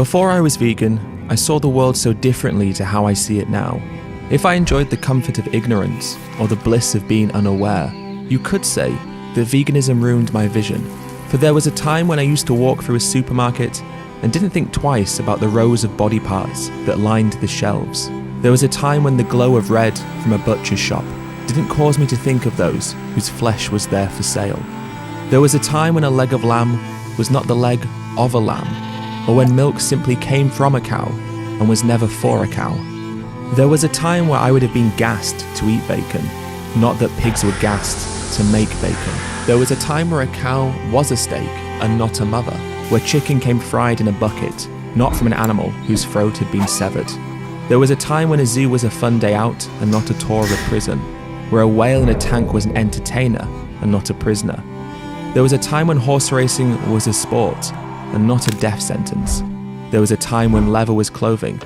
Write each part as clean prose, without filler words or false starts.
Before I was vegan, I saw the world so differently to how I see it now. If I enjoyed the comfort of ignorance or the bliss of being unaware, you could say that veganism ruined my vision. For there was a time when I used to walk through a supermarket and didn't think twice about the rows of body parts that lined the shelves. There was a time when the glow of red from a butcher's shop didn't cause me to think of those whose flesh was there for sale. There was a time when a leg of lamb was not the leg of a lamb, or when milk simply came from a cow and was never for a cow. There was a time where I would have been gassed to eat bacon, not that pigs were gassed to make bacon. There was a time where a cow was a steak and not a mother, where chicken came fried in a bucket, not from an animal whose throat had been severed. There was a time when a zoo was a fun day out and not a tour of a prison, where a whale in a tank was an entertainer and not a prisoner. There was a time when horse racing was a sport and not a death sentence. There was a time when leather was clothing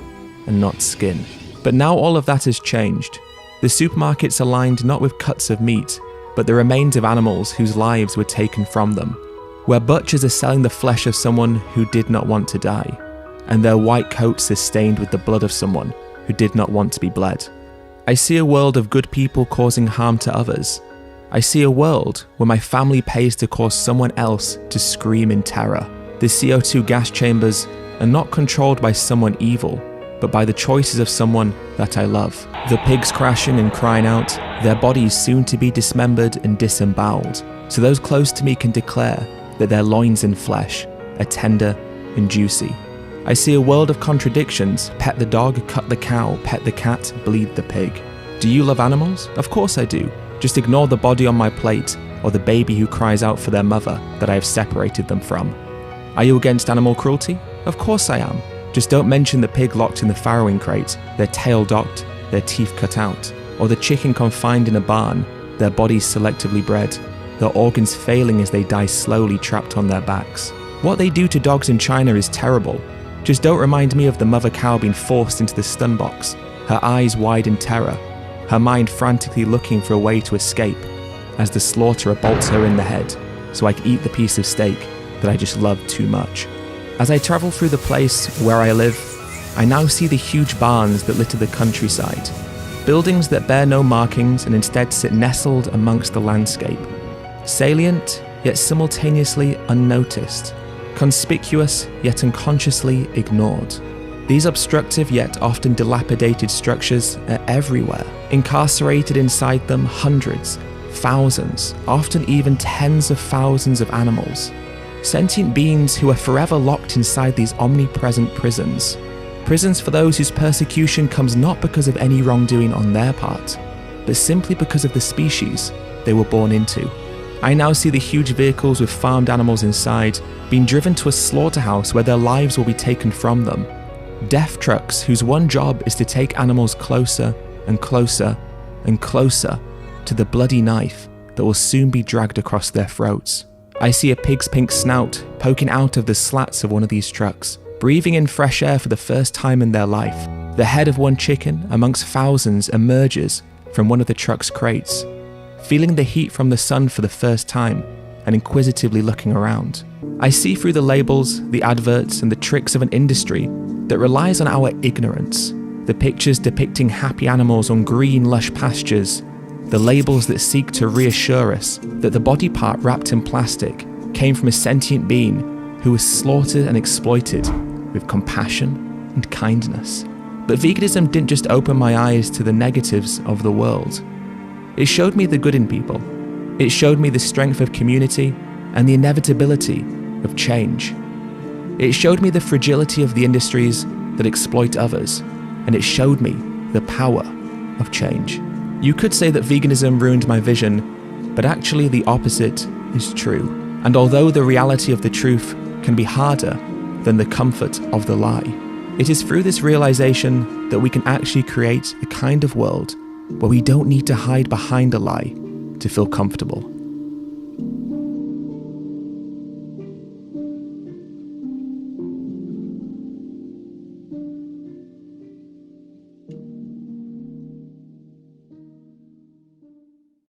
and not skin. But now all of that has changed. The supermarkets are lined not with cuts of meat, but the remains of animals whose lives were taken from them, where butchers are selling the flesh of someone who did not want to die, and their white coats are stained with the blood of someone who did not want to be bled. I see a world of good people causing harm to others. I see a world where my family pays to cause someone else to scream in terror. The CO2 gas chambers are not controlled by someone evil, but by the choices of someone that I love. The pigs crashing and crying out, their bodies soon to be dismembered and disemboweled, so those close to me can declare that their loins and flesh are tender and juicy. I see a world of contradictions: pet the dog, cut the cow, pet the cat, bleed the pig. Do you love animals? Of course I do. Just ignore the body on my plate or the baby who cries out for their mother that I have separated them from. Are you against animal cruelty? Of course I am. Just don't mention the pig locked in the farrowing crate, their tail docked, their teeth cut out, or the chicken confined in a barn, their bodies selectively bred, their organs failing as they die slowly trapped on their backs. What they do to dogs in China is terrible. Just don't remind me of the mother cow being forced into the stun box, her eyes wide in terror, her mind frantically looking for a way to escape as the slaughterer bolts her in the head so I can eat the piece of steak that I just love too much. As I travel through the place where I live, I now see the huge barns that litter the countryside, buildings that bear no markings and instead sit nestled amongst the landscape, salient yet simultaneously unnoticed, conspicuous yet unconsciously ignored. These obstructive yet often dilapidated structures are everywhere, incarcerated inside them hundreds, thousands, often even tens of thousands of animals. Sentient beings who are forever locked inside these omnipresent prisons. Prisons for those whose persecution comes not because of any wrongdoing on their part, but simply because of the species they were born into. I now see the huge vehicles with farmed animals inside being driven to a slaughterhouse where their lives will be taken from them. Death trucks whose one job is to take animals closer and closer and closer to the bloody knife that will soon be dragged across their throats. I see a pig's pink snout poking out of the slats of one of these trucks, breathing in fresh air for the first time in their life. The head of one chicken amongst thousands emerges from one of the truck's crates, feeling the heat from the sun for the first time and inquisitively looking around. I see through the labels, the adverts, and the tricks of an industry that relies on our ignorance. The pictures depicting happy animals on green, lush pastures, the labels that seek to reassure us that the body part wrapped in plastic came from a sentient being who was slaughtered and exploited with compassion and kindness. But veganism didn't just open my eyes to the negatives of the world. It showed me the good in people. It showed me the strength of community and the inevitability of change. It showed me the fragility of the industries that exploit others, and it showed me the power of change. You could say that veganism ruined my vision, but actually the opposite is true. And although the reality of the truth can be harder than the comfort of the lie, it is through this realization that we can actually create a kind of world where we don't need to hide behind a lie to feel comfortable.